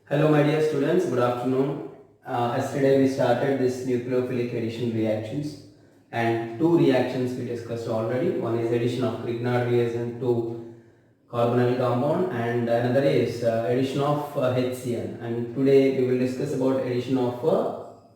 Hello my dear students, good afternoon. Yesterday we started this nucleophilic addition reactions and two reactions we discussed already. One is addition of Grignard reagent to carbonyl compound and another is addition of HCl, and today we will discuss about addition of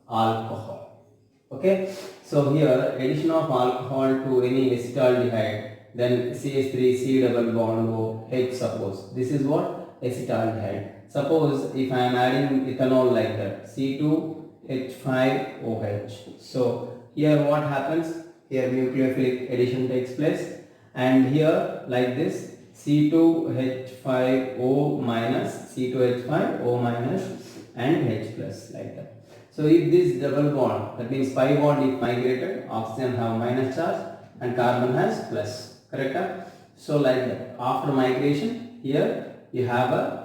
alcohol. Okay, so here addition of alcohol to any acetaldehyde, then CH3C double bond O H, suppose this is what acetaldehyde. Suppose if I am adding ethanol like that, C2H5OH. So here what happens? Here nucleophilic addition takes place, and here like this C2H5O minus, C2H5O minus and H plus, like that. So if this double bond, that means pi bond is migrated, oxygen have minus charge and carbon has plus, correct? So like that, after migration, here you have a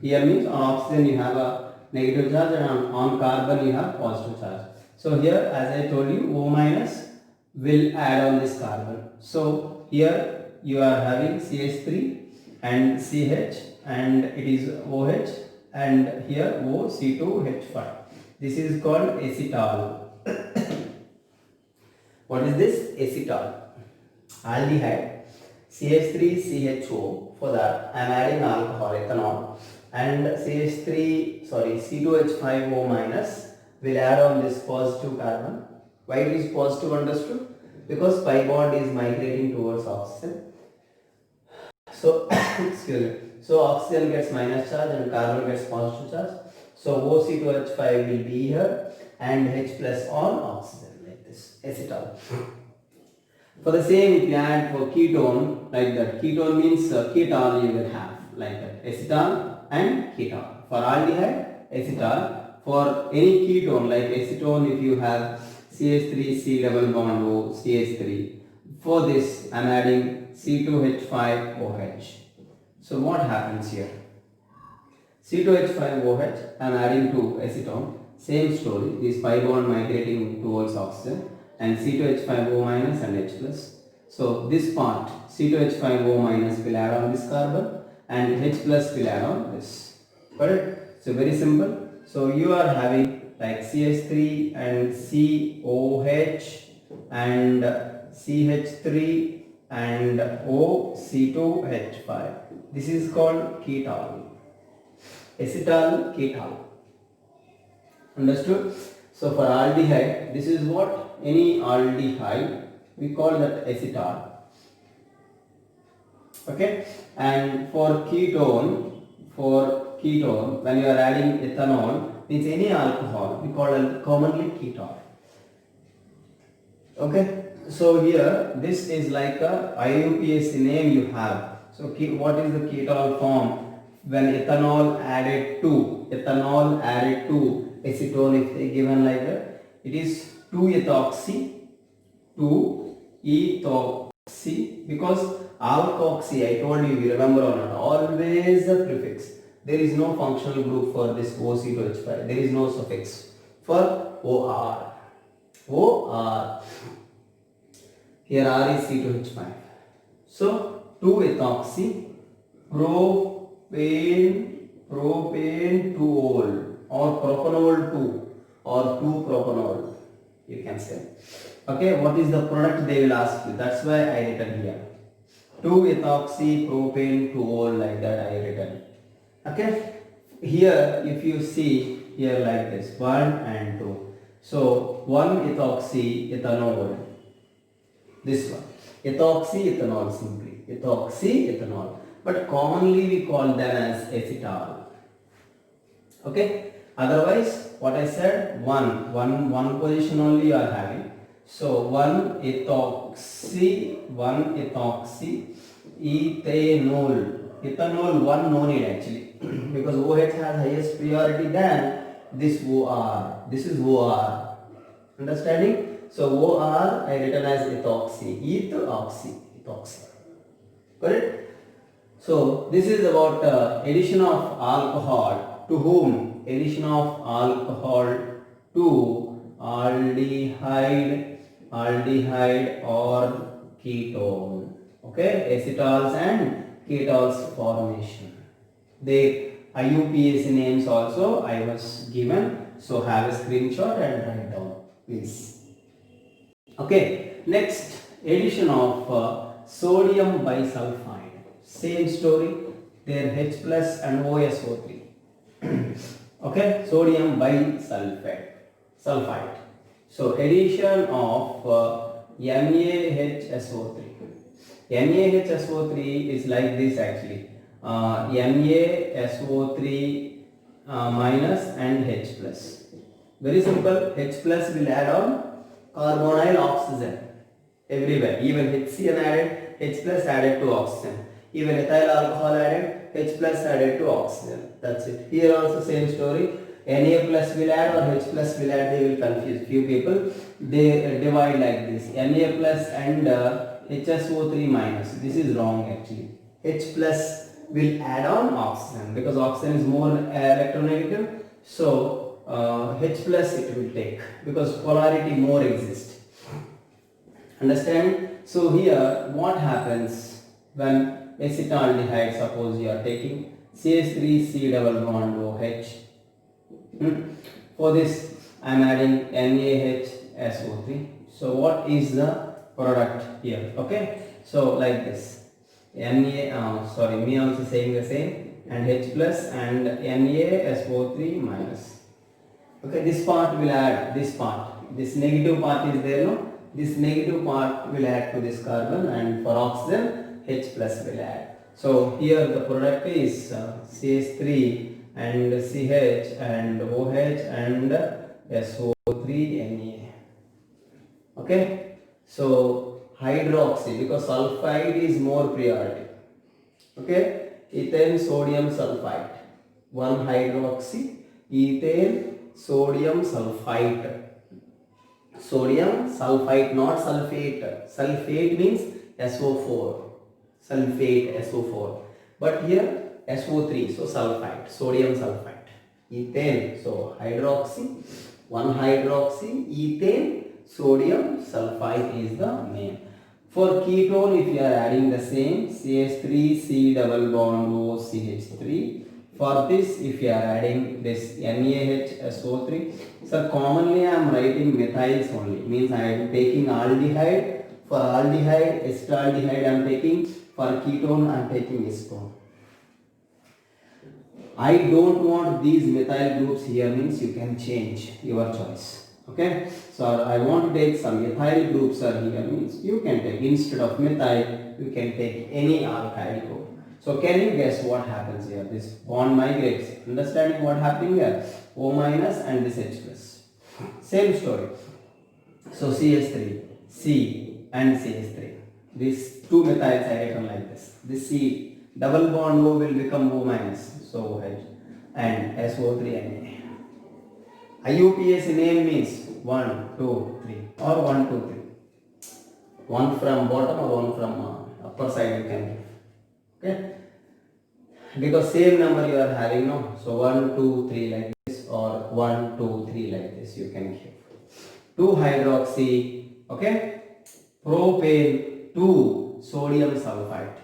here means on oxygen you have a negative charge and on carbon you have positive charge. So here, as I told you, O minus will add on this carbon. So here you are having CH3 and CH and it is OH, and here O C2H5. This is called acetal. What is this? Acetal. Aldehyde. CH3CHO, for that I am adding alcohol, ethanol, and C2H5O minus will add on this positive carbon. Why it is positive understood? Because pi bond is migrating towards oxygen. So excuse me. So oxygen gets minus charge and carbon gets positive charge. So OC2H5 will be here and H plus on oxygen, like this, acetal. For the same, if you add for ketone like that, ketone means ketone you will have like that, acetal and ketone. For aldehyde, acetal. For any ketone like acetone, if you have CH3C double bond O, CH3. For this, I am adding C2H5OH. So what happens here? C2H5OH I am adding to acetone. Same story. This pi bond migrating towards oxygen, and C2H5O minus and H plus. So this part C2H5O minus will add on this carbon and H plus will add on this. Got it? So very simple. So you are having like CH3 and COH and CH3 and OC2H5. This is called ketol. Acetal ketol. Understood? So for aldehyde, this is what? Any aldehyde, we call that acetal. Okay? And for ketone, when you are adding ethanol, means any alcohol, we call it commonly ketol. Okay? So here, this is like a IUPAC name you have. So what is the ketol form? When ethanol added to acetone, if they given like that, it is 2-ethoxy, because alkoxy, I told you remember or not, always a prefix. There is no functional group for this OC2H5. There is no suffix for OR. Here R is C2H5. So 2-ethoxy propane 2-ol or propanol 2 or 2-propanol, you can say. Okay, what is the product they will ask you. That's why I written here 2-ethoxy propane 2-ol, like that I written. Okay, here if you see here like this 1 and 2. So 1-ethoxy ethanol, this one ethoxy ethanol, simply ethoxy ethanol, but commonly we call them as acetal. Okay, otherwise what I said, one position only you are having. So 1-ethoxy ethanol, one no need actually because OH has highest priority than this OR. This is OR. Understanding? So OR I written as ethoxy. Correct? So this is about addition of alcohol to whom? Addition of alcohol to aldehyde or ketone. Okay, acetals and ketols formation. They IUPAC names also I was given. So have a screenshot and write down, please. Okay, next addition of sodium bisulfide. Same story, there H plus and OSO3. Okay, sodium bisulfide. Sulfide. So addition of NaHSO3. NaHSO3 is like this actually. NaSO3 minus and H plus. Very simple. H plus will add on carbonyl oxygen everywhere. Even HCN added, H plus added to oxygen. Even ethyl alcohol added, H plus added to oxygen. That's it. Here also same story. Na plus will add or H plus will add. They will confuse few people. They divide like this. Na plus and HSO3 minus. This is wrong actually. H plus will add on oxygen because oxygen is more electronegative. So H plus it will take because polarity more exists. Understand? So here what happens when acetaldehyde, suppose you are taking CH3C double bond OH. For this I am adding NaHSO3. So what is the product here? Okay, so like this. Me also saying the same, and H plus and NaSO3 minus. Okay, this part will add this part. This negative part is there, no? This negative part will add to this carbon, and for oxygen H plus will add. So here the product is CH3 and CH and OH and SO3 Na. Okay, so hydroxy, because sulfide is more priority. Okay, ethane sodium sulfite, 1 hydroxy ethane sodium sulfite. Sodium sulfite, not sulfate. Sulfate means SO4. Sulfate SO4. But here SO3, so sulfite, sodium sulfite. Ethane, so hydroxy, 1 hydroxy ethane sodium sulfite is the name. For ketone, if you are adding the same CH3C double bond OCH3. For this, if you are adding this NaHSO3, so commonly I am writing methyls only. Means I am taking aldehyde. For aldehyde, acetaldehyde I am taking. For ketone, I am taking acetone. I don't want these methyl groups here, means you can change your choice. Okay, so I want to take some ethyl groups are here, means you can take, instead of methyl you can take any alkyl group. So can you guess what happens here? This bond migrates. Understanding what happening here? O minus and this H plus. Same story. So CH3, C and CH3. These two methyls I written like this. This C double bond O will become O minus. So OH and SO3 Na. IUPAC name means 1, 2, 3 or 1, 2, 3. One from bottom or one from upper side you can give. Okay, because same number you are having, no? So 1, 2, 3 like this or 1, 2, 3 like this you can give. 2 hydroxy, okay, propane 2 sodium sulfite.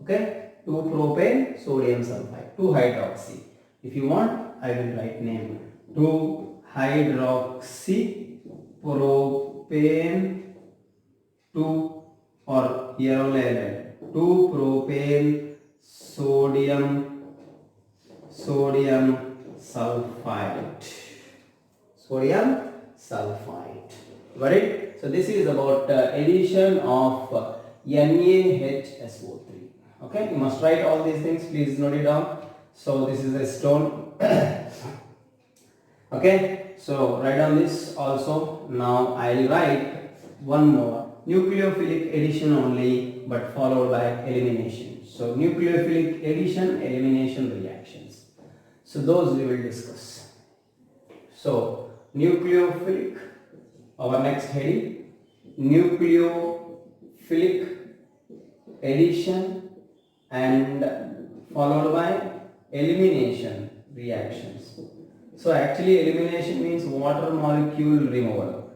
Okay, 2 propane sodium sulfite, 2 hydroxy. If you want, I will write name. 2 hydroxy propane 2 or here only 2 propane sodium sulfite. Sodium sulfite. Got it? So this is about addition of NaHSO3. Okay, you must write all these things. Please note it down. So this is a stone. Okay, so write down this also. Now I will write one more. Nucleophilic addition only, but followed by elimination. So nucleophilic addition, elimination reactions. So those we will discuss. So nucleophilic, our next heading, nucleophilic addition and followed by elimination reactions. So actually elimination means water molecule removal.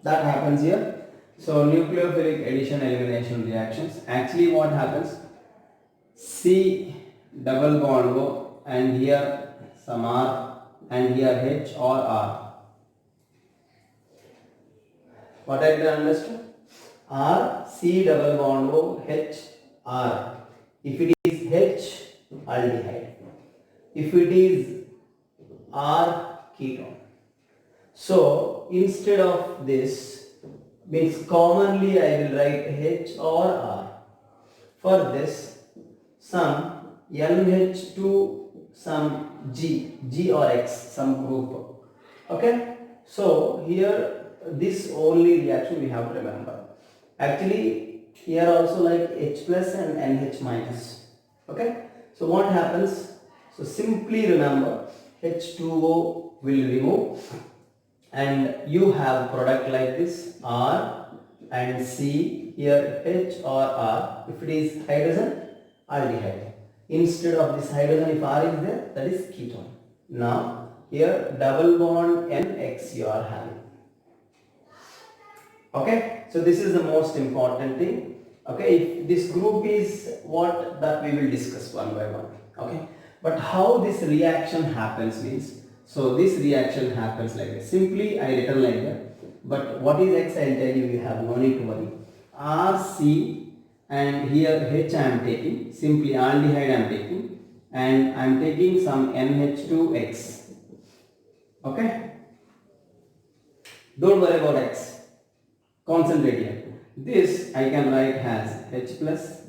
That happens here. So nucleophilic addition elimination reactions. Actually what happens? double bond O, and here some R, and here H or R. What I did understand? R, C double bond O, H, R. If it is H, aldehyde. If it is R, ketone. So instead of this, means commonly I will write H or R. For this, some NH2, some G or X, some group. Okay. So here this only reaction we have to remember. Actually here also like H plus and NH minus. Okay. So what happens? So simply remember H2O will remove, and you have product like this R and C, here H or R. If it is hydrogen, aldehyde. Instead of this hydrogen, if R is there, that is ketone. Now here double bond NX you are having. Okay, so this is the most important thing. Okay, if this group is what, that we will discuss one by one. Okay, but how this reaction happens means, so this reaction happens like this. Simply I written like that. But what is X, I will tell you, you have no need to worry. R, C, and here H I am taking, simply aldehyde I am taking, and I am taking some NH2X. Okay, don't worry about X, concentrate here. This I can write as H plus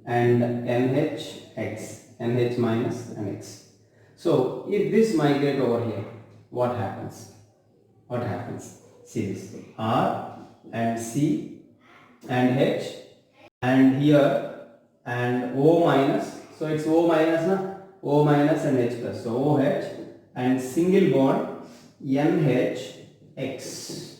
and NHX, NH minus and X. So if this migrate over here, what happens? What happens? See this, R and C and H, and here and O minus. So it's O minus, na? O minus and H plus. So OH and single bond NHX.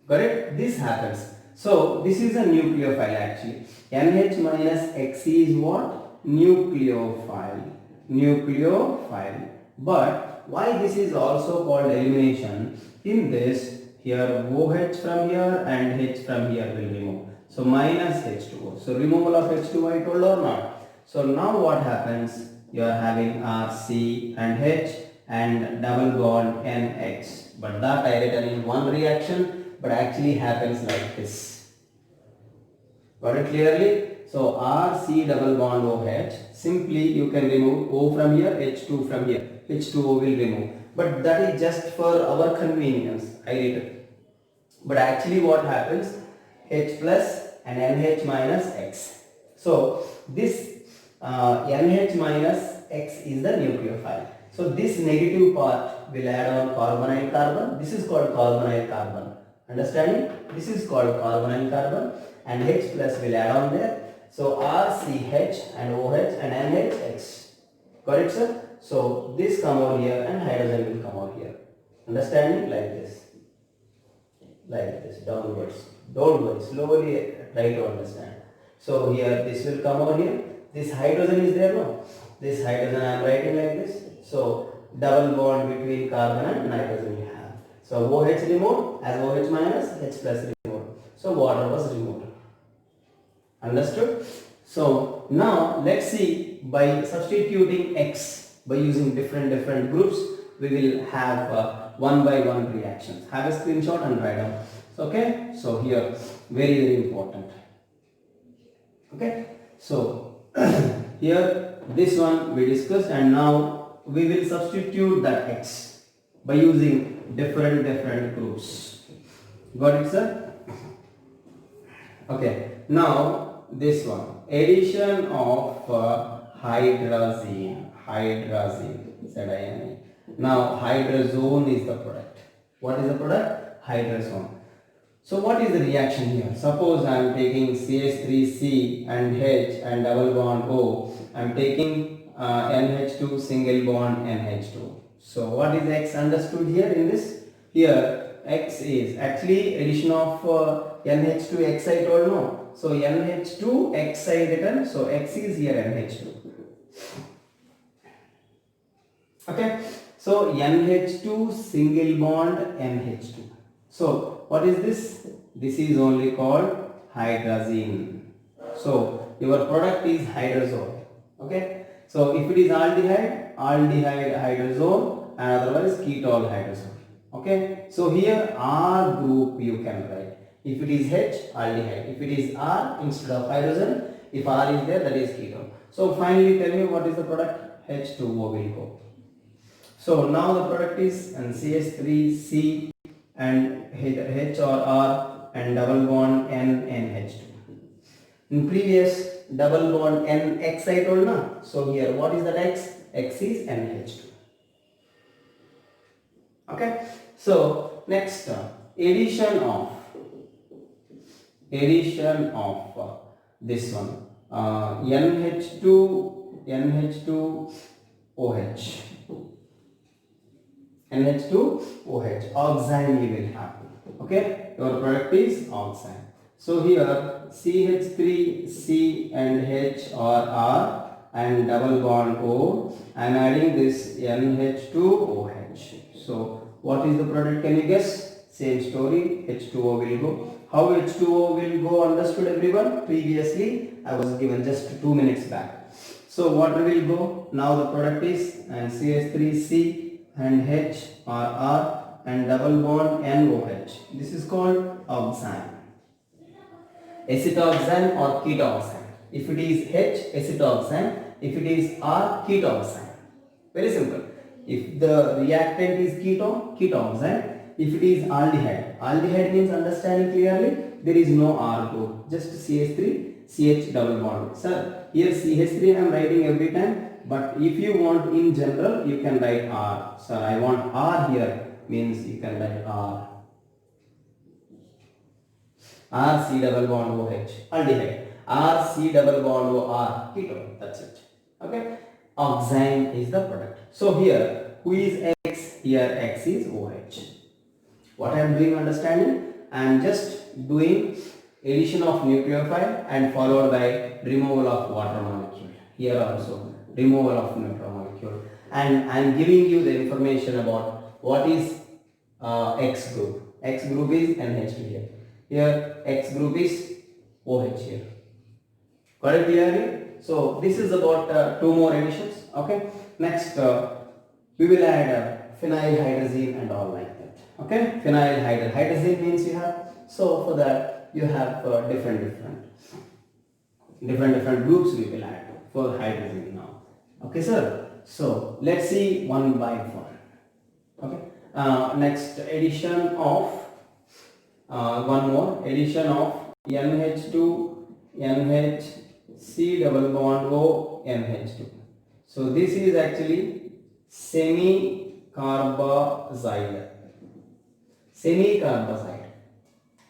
Got it? This happens. So this is a nucleophile actually. NH minus X is what? Nucleophile. Nucleophile. But why this is also called elimination? In this, here OH from here and H from here will remove. So minus H2O. So removal of H2O I told or not? So now what happens? You are having R, C and H and double bond NX. But that I written in one reaction, but actually happens like this. Got it clearly? So R, C double bond OH. Simply you can remove O from here, H2 from here. H2O will remove. But that is just for our convenience. I written. But actually what happens? H plus and NH minus X. So this NH minus X is the nucleophile. So this negative part will add on carbonyl carbon. This is called carbonyl carbon. Understanding? This is called carbonyl carbon, and H plus will add on there. So RCH and OH and NHX. Got it, sir? So this come over here and hydrogen will come over here. Understanding? Like this. Like this, downwards. Don't worry, slowly try to understand. So here this will come over here. This hydrogen is there, no? This hydrogen I am writing like this. So double bond between carbon and nitrogen you have. So OH removed as OH minus, H plus removed. So water was removed. Understood? So now let's see, by substituting X, by using different groups, we will have one by one reactions. Have a screenshot and write down. Okay? So here, very important. Okay? So here this one we discussed, and now we will substitute that X by using different groups. Got it, sir? Okay. Now this one, addition of hydrazine, ZINE. Now hydrazone is the product. What is the product? Hydrazone. So what is the reaction here? Suppose I am taking CH3C and H and double bond O. I am taking NH2 single bond NH2. So what is X understood here in this? Here X is actually addition of NH2 X I told, no. So NH2 X I written. So X is here NH2. Okay. So NH2 single bond NH2. So what is this? This is only called hydrazine. So your product is hydrazone. Okay. So if it is aldehyde, aldehyde hydrazone, and otherwise ketol hydrazone. Okay. So here R group you can write. If it is H, aldehyde. If it is R, instead of hydrogen, if R is there, that is ketone. So finally tell me what is the product? H2O will go. So now the product is CH3C and either H or R and double bond NH2. In previous double bond NX I told na. So here what is that X? X is NH2. Okay. So next addition of this one NH2OH. NH2OH, oxime you will have. Okay, your product is oxime. So here CH3C and H or R and double bond O. I am adding this NH2OH. So what is the product? Can you guess? Same story. H2O will go. How H2O will go understood everyone? Previously I was given just 2 minutes back. So water will go. Now the product is and CH3C and H or R and double bond NOH. This is called oxime. Acetoxime or ketoxime. If it is H, acetoxime. If it is R, ketoxime. Very simple. If the reactant is ketone, ketoxime. If it is aldehyde, aldehyde means understanding clearly, there is no R group, just CH3, CH double bond. Sir, here CH3 I am writing every time, but if you want in general, you can write R. Sir, I want R here, means you can write R. R C double bond OH, aldehyde. R C double bond O R, ketone. That's it. Okay. Oxime is the product. So here, who is X? Here X is OH. What I am doing understanding? I am just doing addition of nucleophile and followed by removal of water molecule. Here also removal of neutral molecule, and I am giving you the information about what is X group. X group is NH2 here. Here X group is OH here. Got it clearly? So this is about 2 more additions. Okay. Next we will add phenylhydrazine and all like that. Okay. Phenylhydrazine means you have. So for that you have different groups we will add for hydrazine now. Okay, sir. So let's see one by one. Okay. Next addition of one more addition of NH2 NHC double bond O NH2. So this is actually semi-carbazide.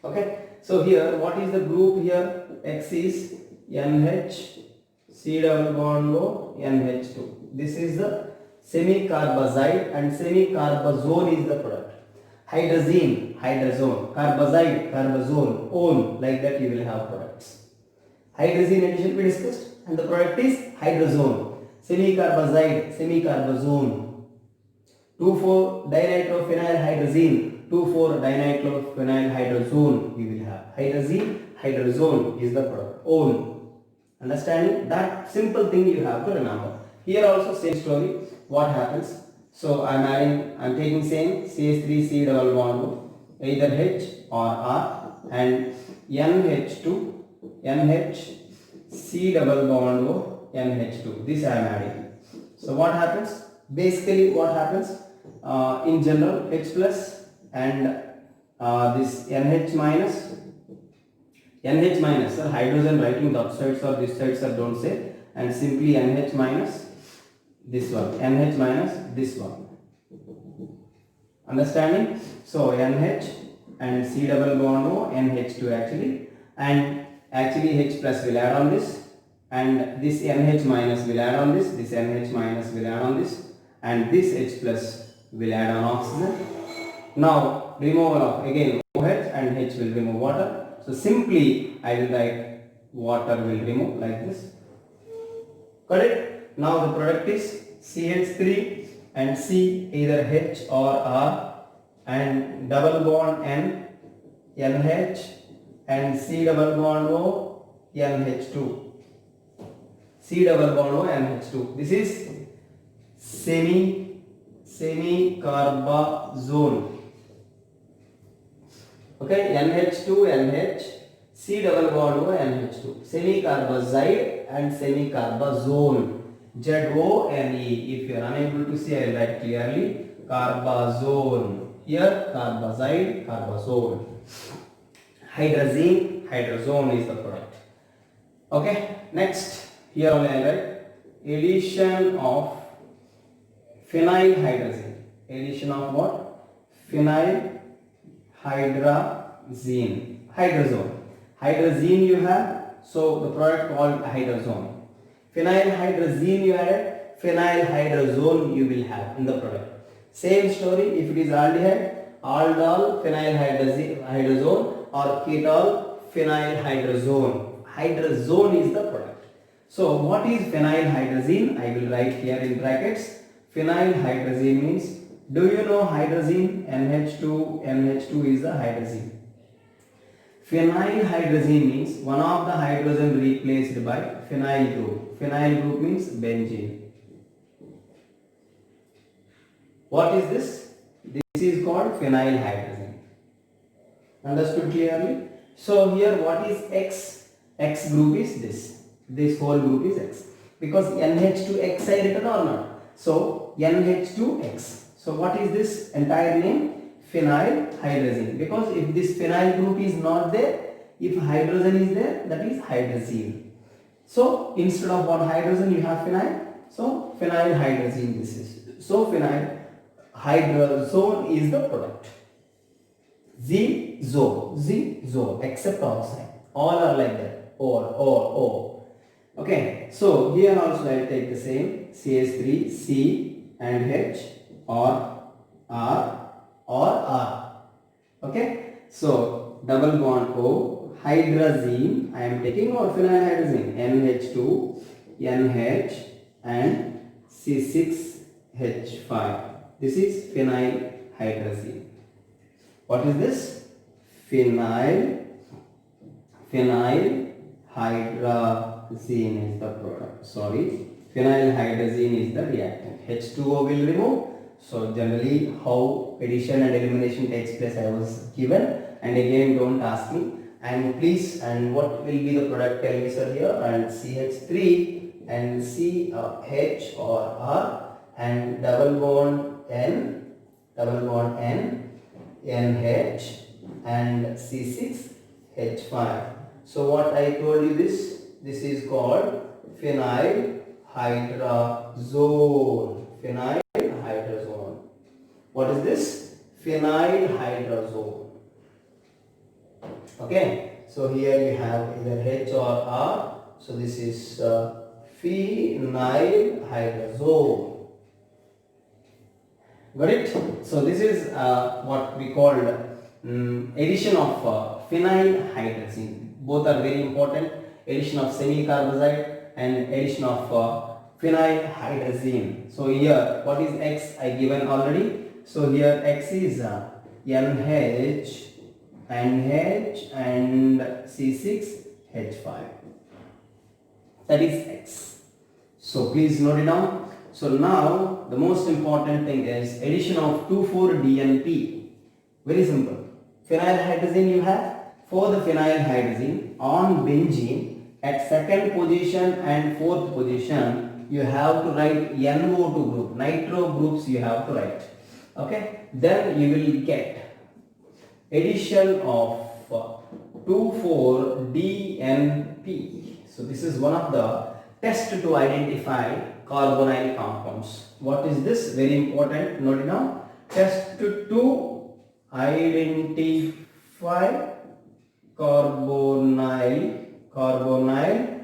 Okay. So here what is the group here? X is NHC double bond O NH2. This is the semi-carbazide and semi-carbazone is the product. Hydrazine, hydrazone, carbazide, carbazone, one, like that you will have products. Hydrazine addition we discussed and the product is hydrazone, semi-carbazide, semi-carbazone, 2,4-dinitrophenylhydrazine, 2,4-dinitrophenylhydrazone we will have. Hydrazine, hydrazone is the product, one. Understanding? That simple thing you have to remember. Here also same story. What happens? So I'm taking same CH3C double bond either H or R and NH2 NHC double bond O NH2. This I am adding. So what happens? Basically what happens in general H plus and this NH minus. Sir, hydrogen writing the upsides or this side sir don't say, and simply NH minus this one, NH minus this one. Understanding? So NH and C double bond O NH2 actually, and actually H plus will add on this, and this NH minus will add on this, this NH minus will add on this, and this H plus will add on oxygen. Now removal of again OH and H will remove water. So simply I will write water will remove like this. Got it? Now the product is CH3 and C either H or R and double bond N NH and C double bond O NH2. C double bond O NH2. This is semi-carbazole. Okay, NH2 NH, C double bond O NH2. Semi-carbazide and semi-carbazole. ZONE. If you are unable to see, I will write clearly. Carbazole. Here, carbazide, carbazole. Hydrazine, hydrazone is the product. Okay, next. Here only I write addition of phenylhydrazine. Addition of what? Phenylhydrazine. Hydrazone. Hydrazine you have, so the product called hydrazone. Phenylhydrazine you added, phenylhydrazone you will have in the product. Same story if it is aldehyde, aldol phenylhydrazone or ketol phenylhydrazone. Hydrazone is the product. So what is phenylhydrazine? I will write here in brackets. Phenylhydrazine means, do you know hydrazine? NH2, NH2 is the hydrazine. Phenylhydrazine means one of the hydrogen replaced by phenyl group. Phenyl group means benzene. What is this? This is called phenylhydrazine. Understood clearly? So here what is X? X group is this. This whole group is X. Because NH2X I written or not? So NH2X. So what is this entire name? Phenylhydrazine. Because if this phenyl group is not there, if hydrogen is there, that is hydrazine. So instead of one hydrogen you have phenyl. So phenylhydrazine this is. So phenylhydrazone is the product. Z-zo, except oxide. All are like that. O. Okay, so here also I will take the same CH3, C and H or R or R. Okay, so double bond O, hydrazine I am taking, or phenylhydrazine, NH2, NH and C6H5. This is phenylhydrazine. What is this? Phenylhydrazine is the product. Sorry, phenylhydrazine is the reactant. H2O will remove. So generally how addition and elimination takes place I was given, and again don't ask me. And please, and what will be the product, tell me sir here. And CH3 and C H or R and double bond N, NH and C6H5. So what I told you, this is called phenylhydrazone. Phenylhydrazone. What is this? Phenylhydrazone. Okay. So here you have either H or R. So this is phenylhydrazone. Got it? So this is what we call addition of phenylhydrazine. Both are very important. Addition of semi-carbazide and addition of phenylhydrazine. So here what is X I given already. So here X is NH and C6H5. That is X. So please note it down. So now the most important thing is addition of 2,4-DNP. Very simple. Phenylhydrazine you have. For the phenylhydrazine on benzene at second position and fourth position you have to write NO2 group. Nitro groups you have to write. Okay. Then you will get addition of 2,4-DNP. So this is one of the tests to identify carbonyl compounds. What is this? Very important. Note it down. Test to identify carbonyl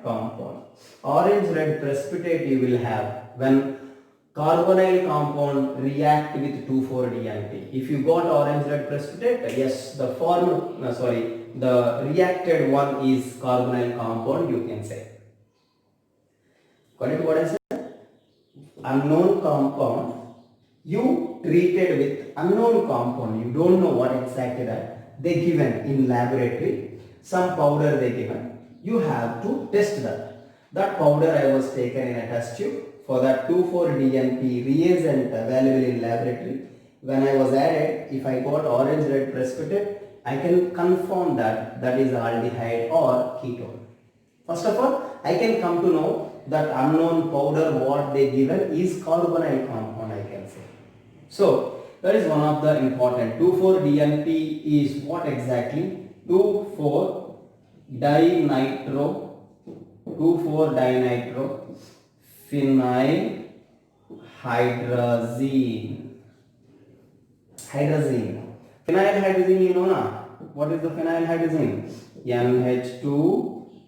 compound. Orange red precipitate you will have when carbonyl compound react with 2,4-DNP. If you got orange red precipitate, yes, the the reacted one is carbonyl compound, you can say. Got it what I said? Unknown compound, you treated with unknown compound, you don't know what exactly that. They given in laboratory, some powder they given, you have to test that. That powder I was taken in a test tube. For that 2,4-DNP reagent available in laboratory, when I was added, if I got orange red precipitate, I can confirm that that is aldehyde or ketone. First of all, I can come to know that unknown powder what they given is carbonyl compound, I can say. So that is one of the important. 2,4-DNP is what exactly? 2,4-dinitro 2,4-dinitro phenyl hydrazine. Phenyl hydrazine, you know na? What is the phenyl hydrazine? NH2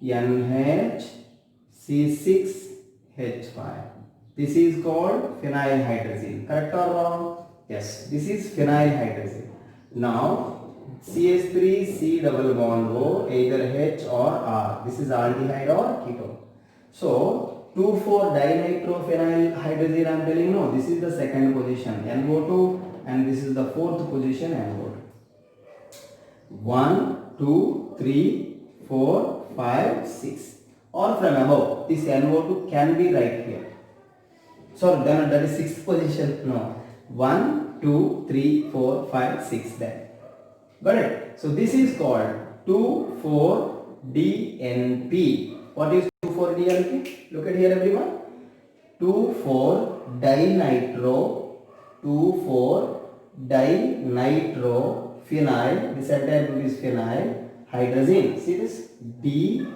NHC6H5. This is called phenyl hydrazine. Correct or wrong? Yes, this is phenyl hydrazine. Now CH3 C double bond O, either H or R. This is aldehyde or ketone. So 2,4-dinitrophenyl hydrazine I am telling, no, this is the second position NO2 and this is the fourth position NO2. 1, 2, 3, 4, 5, 6. Or from above, this NO2 can be right here. So then that is sixth position. No. 1, 2, 3, 4, 5, 6 then. Got it? So this is called 2,4-DNP. What is 2,4-DNP? Look at here everyone. 2,4-dinitrophenyl. This entire group is phenyl hydrazine. See this? DNP.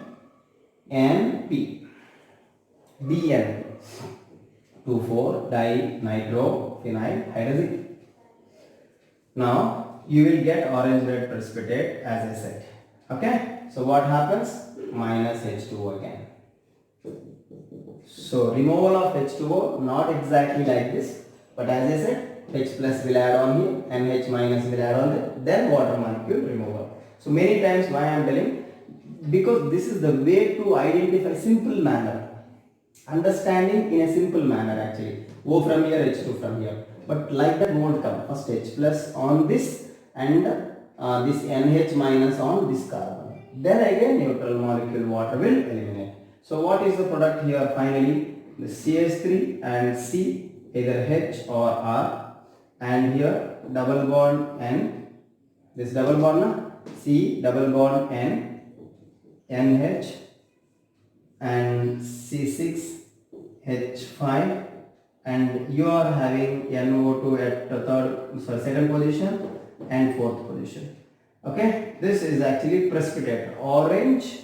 2,4-dinitrophenyl hydrazine. Now you will get orange red precipitate as I said. Okay, so what happens? Minus H2O again. So removal of H2O, not exactly like this, but as I said, H plus will add on here and H minus will add on there, then water molecule removal. So many times why I am telling, because this is the way to identify simple manner, understanding in a simple manner actually. O from here, H2 from here, but like that won't come. First H plus on this and this NH minus on this carbon. Then again neutral molecule water will eliminate. So what is the product here finally? The CH3 and C, either H or R, and here double bond N, this double bond na? C double bond N, NH and C6H5, and you are having NO2 at the second position and fourth position. Okay, this is actually precipitate, orange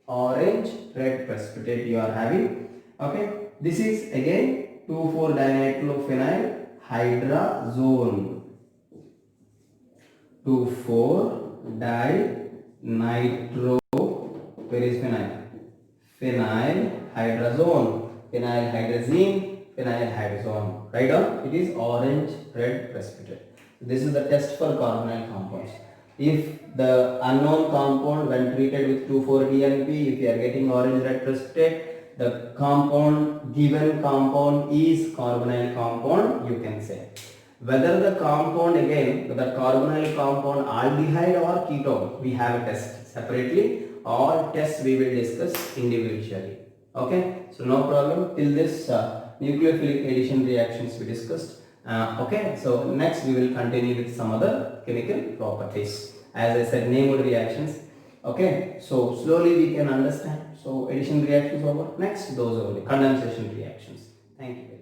red precipitate you are having. Okay, this is again 2,4-dinitrophenyl hydrazone. 2,4-dinitro, where is phenyl? Phenyl hydrazone, phenyl hydrazine, phenyl hydrazone. Right on, it is orange red precipitate. This is the test for carbonyl compounds. If the unknown compound when treated with 2,4-DNP, if you are getting orange red precipitate, the compound, given compound is carbonyl compound, you can say. Whether the compound again, the carbonyl compound aldehyde or ketone, we have a test separately. All tests we will discuss individually. Okay, so no problem till this nucleophilic addition reactions we discussed. Okay, so next we will continue with some other chemical properties. As I said, named reactions. Okay, so slowly we can understand. So addition reactions over. Next, those only condensation reactions. Thank you.